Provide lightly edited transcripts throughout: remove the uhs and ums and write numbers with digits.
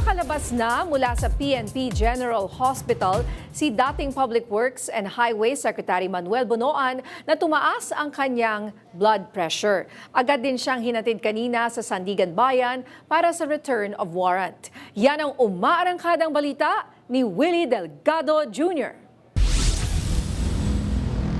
Nakalabas na mula sa PNP General Hospital si dating Public Works and Highway Secretary Manuel Bonoan na tumaas ang kanyang blood pressure. Agad din siyang hinatid kanina sa Sandigan Bayan para sa return of warrant. Yan ang umaarangkadang balita ni Willie Delgado Jr.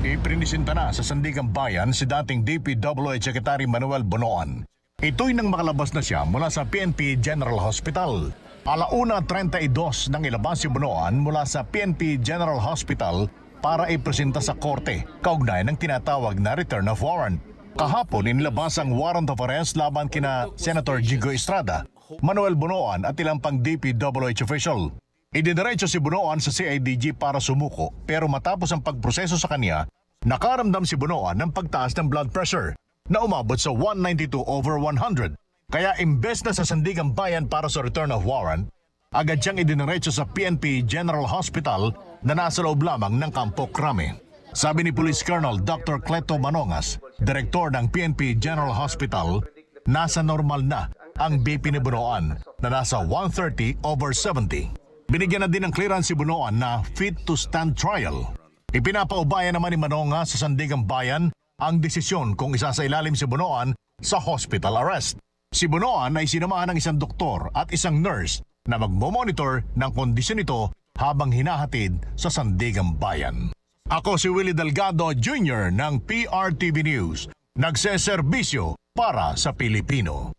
Iprinisinta na sa Sandigan Bayan si dating DPWH Secretary Manuel Bonoan. Ito'y nang makalabas na siya mula sa PNP General Hospital. 1:32 nang ilabas si Bonoan mula sa PNP General Hospital para ipresenta sa korte kaugnay ng tinatawag na return of warrant. Kahapon inilabas ang warrant of arrest laban kina Senator Jigo Estrada, Manuel Bonoan at ilang pang DPWH official. Ididiretso si Bonoan sa CIDG para sumuko pero matapos ang pagproseso sa kanya, nakaramdam si Bonoan ng pagtaas ng blood pressure na umabot sa 192/100. Kaya imbes na sa Sandigan Bayan para sa return of warrant, agad siyang idiniretso sa PNP General Hospital na nasa loob lamang ng Campo Crame. Sabi ni Police Colonel Dr. Cleto Manongas, Direktor ng PNP General Hospital, nasa normal na ang BP ni Bonoan na nasa 130/70. Binigyan na din ng clearance si Bonoan na fit to stand trial. Ipinapaubaya naman ni Manongas sa Sandigan Bayan ang desisyon kung isasailalim si Bonoan sa hospital arrest. Si Bonoan ay sinamahan ng isang doktor at isang nurse na magmomonitor ng kondisyon nito habang hinahatid sa Sandigan Bayan. Ako si Willie Delgado Jr. ng PRTV News, nagseserbisyo para sa Pilipino.